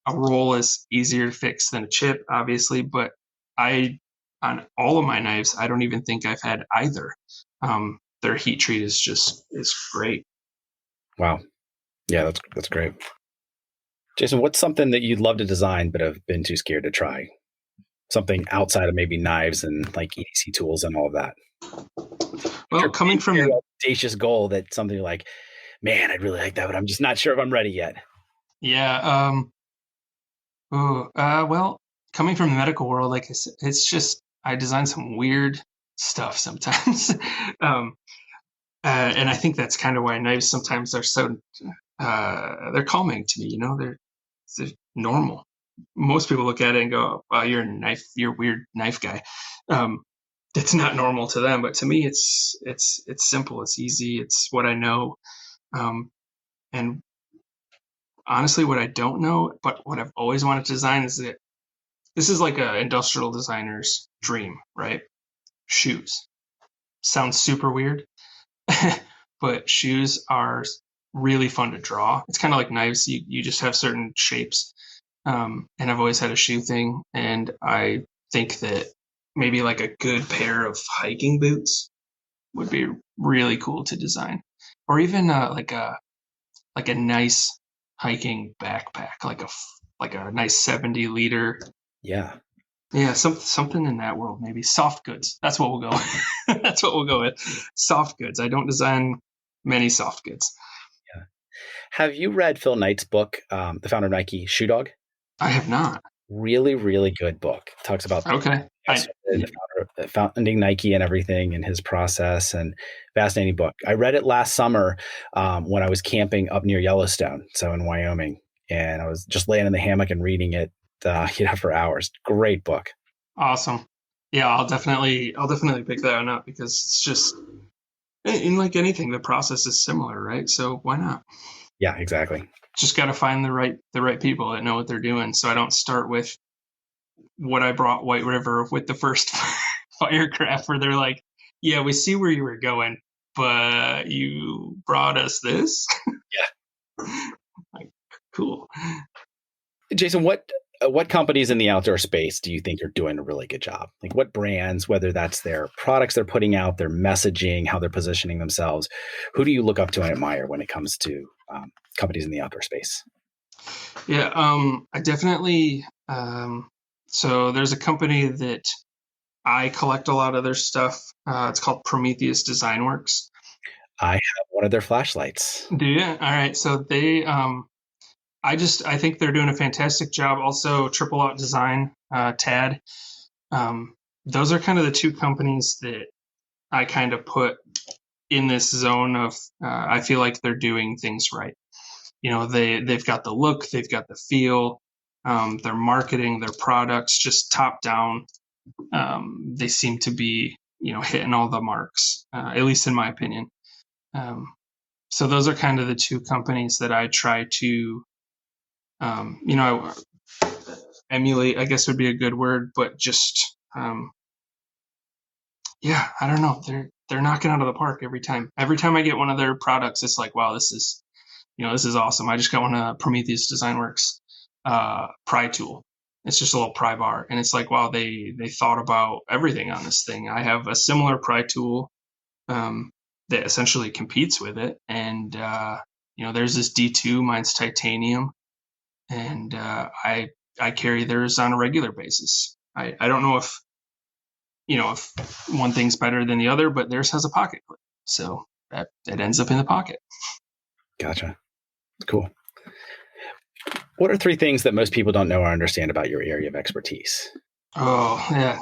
a roll is easier to fix than a chip, obviously, but on all of my knives, I don't even think I've had either. Their heat treat is great. Wow. Yeah, that's great. Jason, what's something that you'd love to design but have been too scared to try? Something outside of maybe knives and like EDC tools and all of that. Well, coming from an audacious goal, that something like, man, I'd really like that, but I'm just not sure if I'm ready yet. Yeah. Well, coming from the medical world, like I said, it's just I design some weird stuff sometimes. And I think that's kind of why knives sometimes are so they're calming to me. They're normal. Most people look at it and go, "Wow, you're a weird knife guy." It's not normal to them, but to me, it's simple. It's easy. It's what I know, and honestly, what I don't know, but what I've always wanted to design is that this is like an industrial designer's dream, right? Shoes. Sounds super weird, but shoes are really fun to draw. It's kind of like knives. You just have certain shapes. And I've always had a shoe thing. And I think that maybe like a good pair of hiking boots would be really cool to design, or even like a nice hiking backpack, like a nice 70-liter. Yeah. Yeah, something in that world, maybe soft goods. That's what we'll go. That's what we'll go with. Soft goods. I don't design many soft goods. Yeah. Have you read Phil Knight's book, the founder of Nike, Shoe Dog? I have not. Really, really good book. Talks about Okay. the founding Nike and everything and his process, and fascinating book. I read it last summer when I was camping up near Yellowstone, so in Wyoming, and I was just laying in the hammock and reading it, for hours. Great book. Awesome. Yeah, I'll definitely pick that one up, because it's just, in like anything, the process is similar, right? So why not? Yeah, exactly. Just got to find the right people that know what they're doing. So I don't start with what I brought White River with the first firecraft, where they're like, yeah, we see where you were going, but you brought us this. Yeah. Like, cool. Jason, what companies in the outdoor space do you think are doing a really good job? Like, what brands, whether that's their products they're putting out, their messaging, how they're positioning themselves, who do you look up to and admire when it comes to companies in the outdoor space? Yeah, I definitely. So there's a company that I collect a lot of their stuff. It's called Prometheus Design Works. I have one of their flashlights. Do you? All right. So they, I think they're doing a fantastic job. Also, Triple Out Design, TAD. Those are kind of the two companies that I kind of put in this zone of, I feel like they're doing things right. You know, they've got the look, they've got the feel, their marketing, their products, just top down. They seem to be, hitting all the marks, at least in my opinion. So those are kind of the two companies that I try to, emulate, I guess would be a good word, but just, yeah, I don't know. They're knocking out of the park every time. Every time I get one of their products, it's like, wow, this is awesome. I just got one of Prometheus Design Works pry tool. It's just a little pry bar, and it's like, wow, they thought about everything on this thing. I have a similar pry tool that essentially competes with it, and there's this D2, mine's titanium, and I carry theirs on a regular basis. I don't know if if one thing's better than the other, but theirs has a pocket clip, so that it ends up in the pocket. Gotcha. Cool. What are 3 things that most people don't know or understand about your area of expertise? Oh, yeah.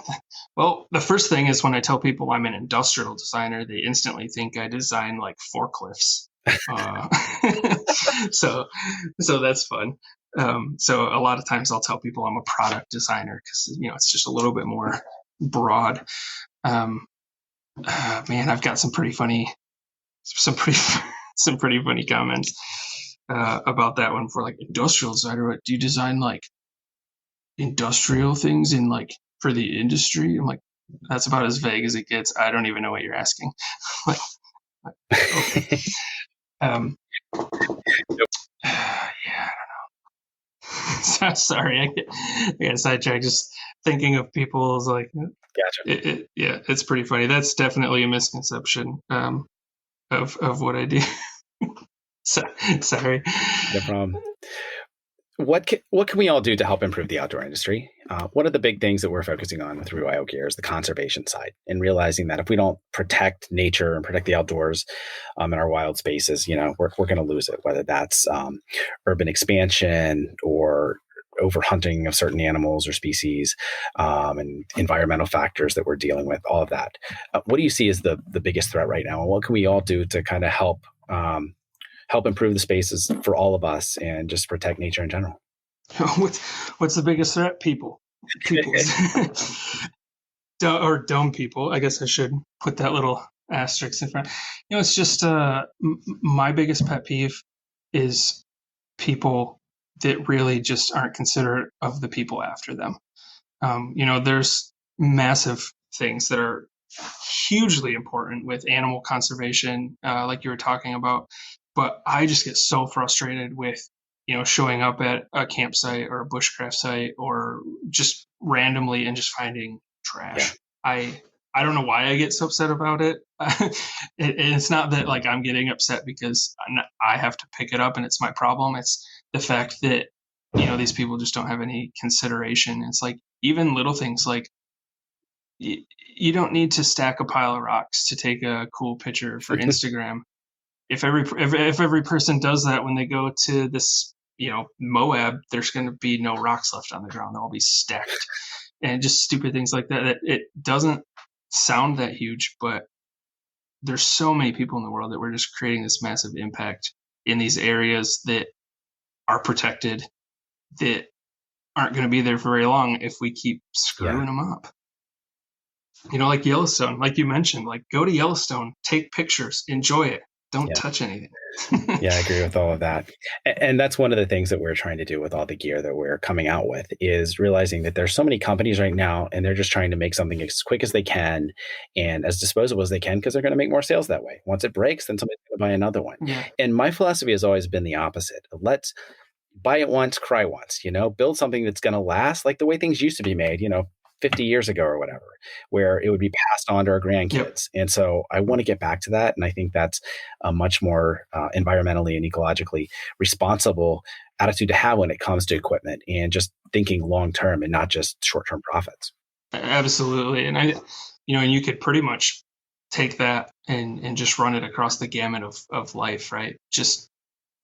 Well, the first thing is, when I tell people I'm an industrial designer, they instantly think I design like forklifts. So that's fun. So a lot of times I'll tell people I'm a product designer, because it's just a little bit more broad. Man, I've got some pretty funny comments about that one. For like, industrial designer, do you design like industrial things in like for the industry? I'm like, that's about as vague as it gets. I don't even know what you're asking. Like, okay. Yeah, I don't know. Sorry, I get sidetracked just thinking of people's like. Gotcha. It's pretty funny. That's definitely a misconception of what I do. Sorry. No problem. What can we all do to help improve the outdoor industry? One of the big things that we're focusing on with Rewild Gear is the conservation side, and realizing that if we don't protect nature and protect the outdoors in our wild spaces, we're going to lose it, whether that's urban expansion or overhunting of certain animals or species, and environmental factors that we're dealing with, all of that. What do you see as the biggest threat right now? And what can we all do to kind of help improve the spaces for all of us and just protect nature in general? What's the biggest threat? People. Or dumb people. I guess I should put that little asterisk in front. It's just my biggest pet peeve is people that really just aren't considerate of the people after them. There's massive things that are hugely important with animal conservation, like you were talking about. But I just get so frustrated with, showing up at a campsite or a bushcraft site, or just randomly, and just finding trash. Yeah. I don't know why I get so upset about it. it's not that like I'm getting upset because I have to pick it up and it's my problem. It's the fact that, these people just don't have any consideration. It's like even little things like you don't need to stack a pile of rocks to take a cool picture for Instagram. If every person does that when they go to this, Moab, there's going to be no rocks left on the ground. They'll all be stacked, and just stupid things like that. That it doesn't sound that huge, but there's so many people in the world that we're just creating this massive impact in these areas that are protected, that aren't going to be there for very long if we keep screwing them up. Like Yellowstone, like you mentioned, like go to Yellowstone, take pictures, enjoy it. Don't touch anything. Yeah, I agree with all of that. And that's one of the things that we're trying to do with all the gear that we're coming out with, is realizing that there's so many companies right now, and they're just trying to make something as quick as they can and as disposable as they can, because they're going to make more sales that way. Once it breaks, then somebody's going to buy another one. Yeah. And my philosophy has always been the opposite. Let's buy it once, cry once, build something that's going to last, like the way things used to be made, 50 years ago or whatever, where it would be passed on to our grandkids. Yep. And so I want to get back to that. And I think that's a much more environmentally and ecologically responsible attitude to have when it comes to equipment and just thinking long-term and not just short-term profits. Absolutely. And and you could pretty much take that and just run it across the gamut of life, right? Just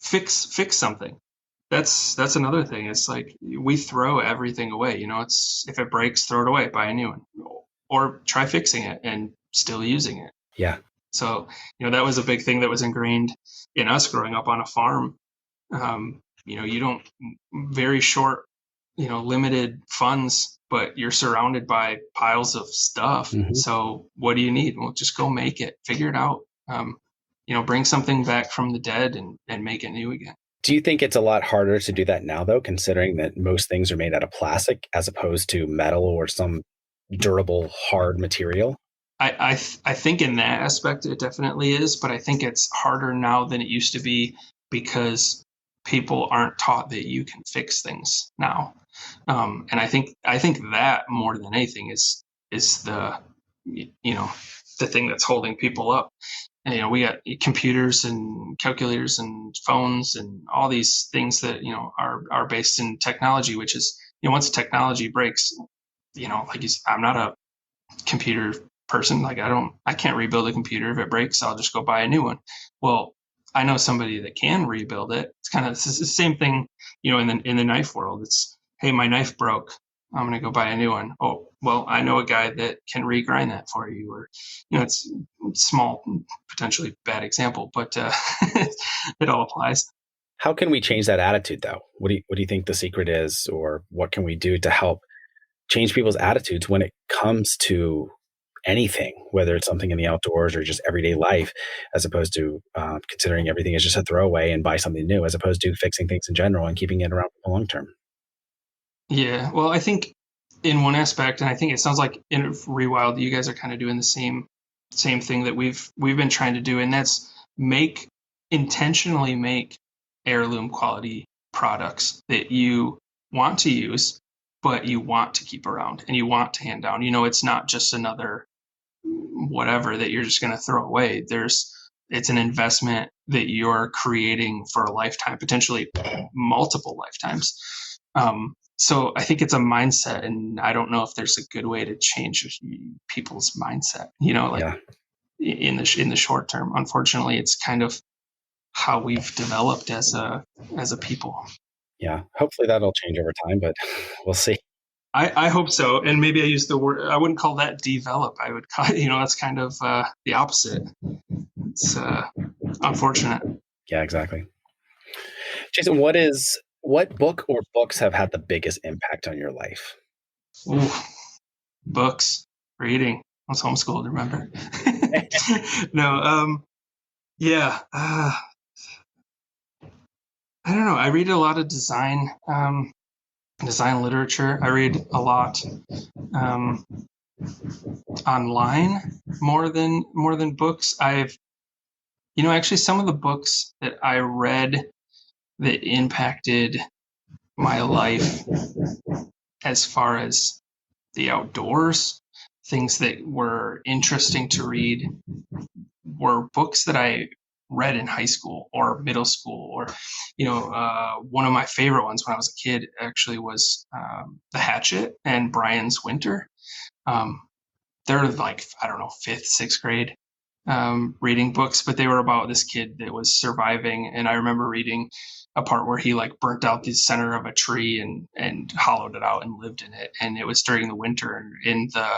fix something. That's another thing. It's like we throw everything away. It's if it breaks, throw it away, buy a new one, or try fixing it and still using it. Yeah. So that was a big thing that was ingrained in us growing up on a farm. You don't very short, limited funds, but you're surrounded by piles of stuff. Mm-hmm. So what do you need? Well, just go make it, figure it out. Bring something back from the dead and make it new again. Do you think it's a lot harder to do that now, though, considering that most things are made out of plastic as opposed to metal or some durable, hard material? I think in that aspect it definitely is, but I think it's harder now than it used to be because people aren't taught that you can fix things now. And I think that more than anything is the the thing that's holding people up. And, we got computers and calculators and phones and all these things that, are based in technology, which is, once technology breaks, I'm not a computer person. Like I can't rebuild a computer. If it breaks, I'll just go buy a new one. Well, I know somebody that can rebuild it. It's kind of the same thing, in the knife world. It's, hey, my knife broke. I'm going to go buy a new one. Oh, well, I know a guy that can regrind that for you. Or, it's small, potentially bad example, but it all applies. How can we change that attitude, though? What do you think the secret is, or what can we do to help change people's attitudes when it comes to anything, whether it's something in the outdoors or just everyday life, as opposed to considering everything as just a throwaway and buy something new, as opposed to fixing things in general and keeping it around for the long term? Yeah, well, I think in one aspect, and I think it sounds like in Rewild, you guys are kind of doing the same thing that we've been trying to do, and that's intentionally make heirloom quality products that you want to use, but you want to keep around and you want to hand down. It's not just another whatever that you're just going to throw away. It's an investment that you're creating for a lifetime, potentially multiple lifetimes. So I think it's a mindset, and I don't know if there's a good way to change people's mindset, in the short term. Unfortunately, it's kind of how we've developed as a people. Yeah, hopefully that'll change over time, but we'll see. I hope so. And maybe I use the word, I wouldn't call that develop. I would call it, that's kind of the opposite. It's unfortunate. Yeah, exactly. Jason, what book or books have had the biggest impact on your life? Ooh, books, reading. I was homeschooled, remember? No, yeah. I don't know. I read a lot of design literature. I read a lot online more than books. Actually some of the books that I read that impacted my life as far as the outdoors, things that were interesting to read were books that I read in high school or middle school, or one of my favorite ones when I was a kid actually was The Hatchet and Brian's Winter. They're like, I don't know, 5th, 6th grade reading books, but they were about this kid that was surviving. And I remember reading a part where he like burnt out the center of a tree and hollowed it out and lived in it. And it was during the winter in the,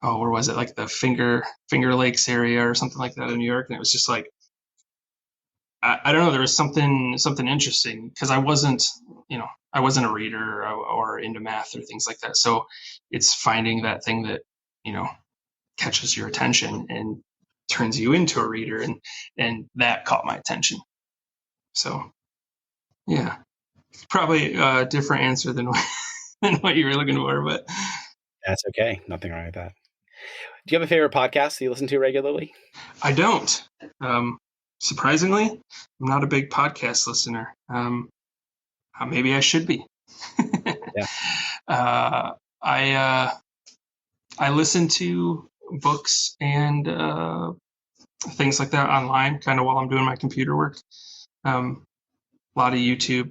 where was it? Like the Finger Lakes area or something like that in New York. And it was just like, I don't know, there was something interesting because I wasn't a reader or into math or things like that. So it's finding that thing that, catches your attention and turns you into a reader. And that caught my attention. So yeah, probably a different answer than what you were looking for, but that's okay. Nothing wrong with that. Do you have a favorite podcast that you listen to regularly? I don't. Surprisingly, I'm not a big podcast listener. Maybe I should be. Yeah. I listen to books and things like that online, kind of while I'm doing my computer work. A lot of YouTube,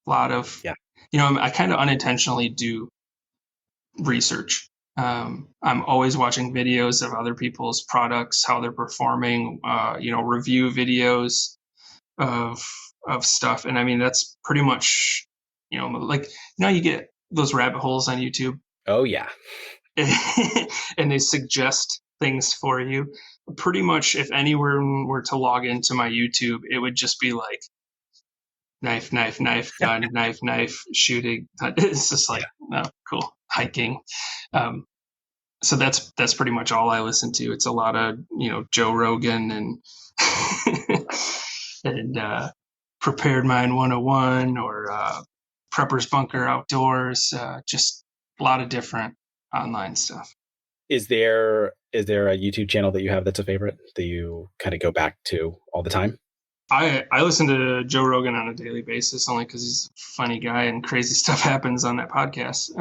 a lot of, I kind of unintentionally do research. I'm always watching videos of other people's products, how they're performing, review videos of stuff. And I mean, that's pretty much, you get those rabbit holes on YouTube. Oh yeah. And they suggest things for you. Pretty much if anyone were to log into my YouTube, it would just be like knife, gun, knife, shooting. It's just like, cool, hiking. So that's pretty much all I listen to. It's a lot of, Joe Rogan and and Prepared Mind 101 or Prepper's Bunker Outdoors, just a lot of different online stuff. Is there a YouTube channel that you have that's a favorite that you kind of go back to all the time? I listen to Joe Rogan on a daily basis only because he's a funny guy and crazy stuff happens on that podcast.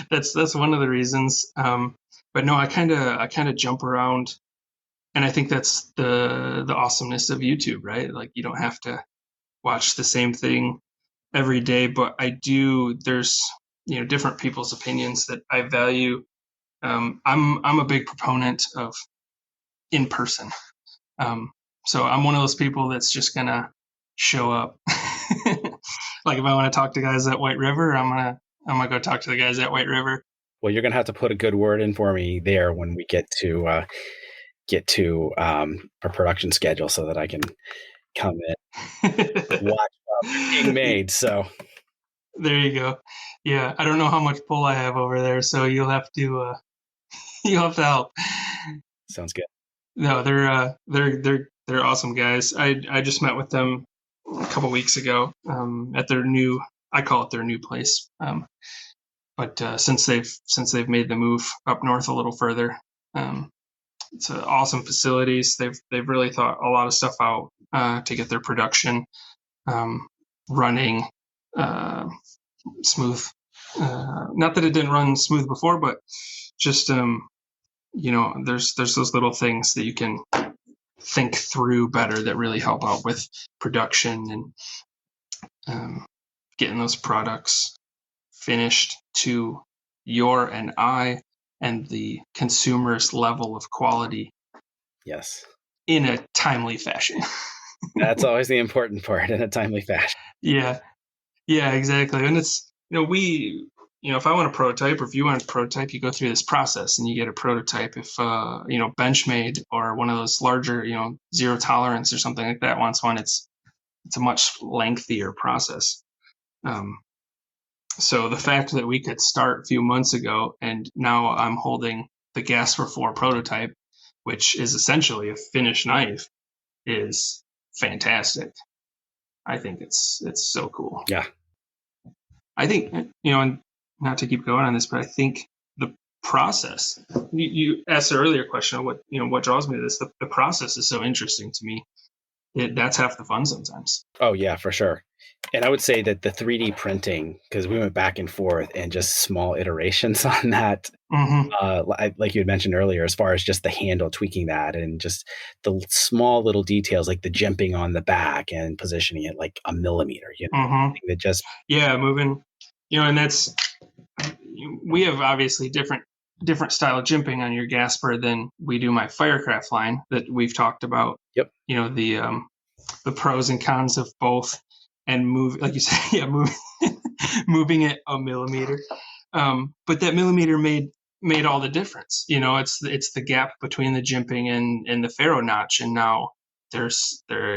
That's one of the reasons. But no, I kind of jump around, and I think that's the awesomeness of YouTube, right? Like you don't have to watch the same thing every day, but I do. There's different people's opinions that I value. I'm a big proponent of in person. So I'm one of those people that's just gonna show up. Like if I want to talk to guys at White River, I'm gonna go talk to the guys at White River. Well, you're gonna have to put a good word in for me there when we get to our production schedule so that I can come in and watch being made. So there you go. Yeah, I don't know how much pull I have over there, so you'll have to help. Sounds good. No, they're awesome guys. I just met with them a couple weeks ago at their new, I call it their new place. But since they've made the move up north a little further, it's awesome facilities. They've really thought a lot of stuff out to get their production running smooth. Not that it didn't run smooth before, but just there's those little things that you can think through better that really help out with production and getting those products finished to your and I and the consumer's level of quality. Yes. In a timely fashion. That's always the important part, in a timely fashion. Yeah, exactly. And it's, if I want a prototype or if you want a prototype, you go through this process and you get a prototype. If, Benchmade or one of those larger, zero tolerance or something like that wants one, it's a much lengthier process. So the fact that we could start a few months ago and now I'm holding the Gasper 4 prototype, which is essentially a finished knife, is fantastic. I think it's so cool. Yeah. I think, and not to keep going on this, but I think the process, you asked the earlier question of what draws me to this. The process is so interesting to me. That's half the fun sometimes. Oh yeah, for sure. And I would say that the 3D printing, because we went back and forth and just small iterations on that, like you had mentioned earlier, as far as just the handle, tweaking that, and just the small little details like the jimping on the back and positioning it like a millimeter, that just moving, and that's, we have obviously different style of jimping on your Gasper than we do my Firecraft line that we've talked about. Yep. The pros and cons of both, and like you said, moving it a millimeter. But that millimeter made all the difference. It's the gap between the jimping and the ferro notch, and now there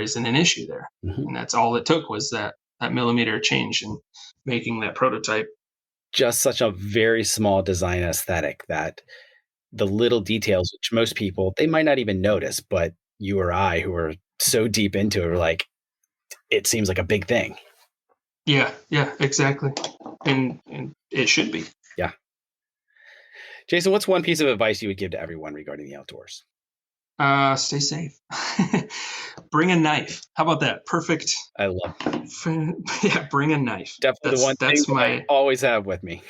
isn't an issue there. And that's all it took, was that millimeter change in making that prototype. Just such a very small design aesthetic that the little details, which most people, they might not even notice, but you or I, who are so deep into it, are like, it seems like a big thing. Yeah, exactly. And it should be. Yeah. Jason, what's one piece of advice you would give to everyone regarding the outdoors? Stay safe. Bring a knife. How about that? Perfect. I love it. Yeah, bring a knife. Definitely the one thing I always have with me.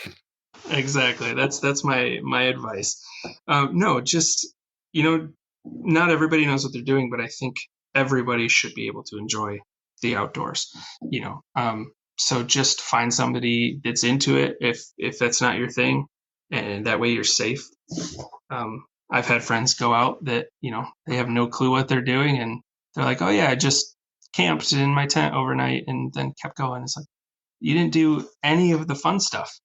Exactly. That's my advice. No, just, not everybody knows what they're doing, but I think everybody should be able to enjoy the outdoors, so just find somebody that's into it if that's not your thing, and that way you're safe. I've had friends go out that, they have no clue what they're doing, and they're like, oh yeah, I just camped in my tent overnight and then kept going. It's like, you didn't do any of the fun stuff.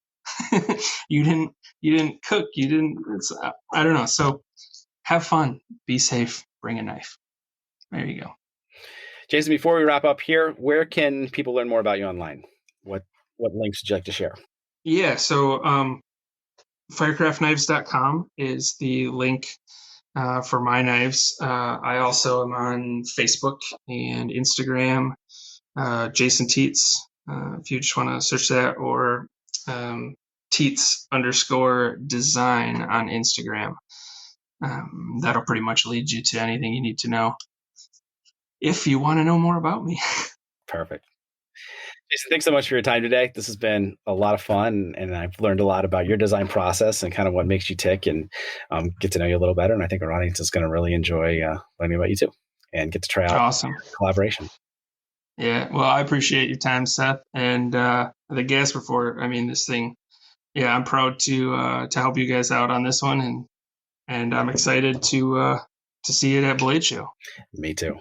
You didn't cook. I don't know. So have fun, be safe, bring a knife. There you go. Jason, before we wrap up here, where can people learn more about you online? What links would you like to share? Yeah, so firecraftknives.com is the link for my knives. I also am on Facebook and Instagram, Jason Tietz, if you just want to search that, or Tietz_design on Instagram. That'll pretty much lead you to anything you need to know if you want to know more about me. Perfect. Jason, thanks so much for your time today. This has been a lot of fun, and I've learned a lot about your design process and kind of what makes you tick, and get to know you a little better. And I think our audience is going to really enjoy learning about you too, and get to try out awesome collaboration. Yeah, well, I appreciate your time, Seth, and the Gasper for. I mean, this thing. Yeah, I'm proud to help you guys out on this one, and I'm excited to see it at Blade Show. Me too.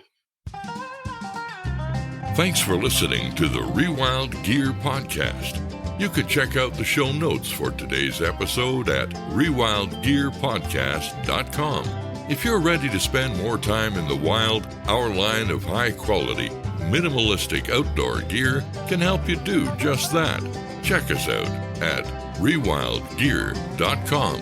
Thanks for listening to the Rewild Gear Podcast. You can check out the show notes for today's episode at rewildgearpodcast.com. If you're ready to spend more time in the wild, our line of high-quality, minimalistic outdoor gear can help you do just that. Check us out at rewildgear.com.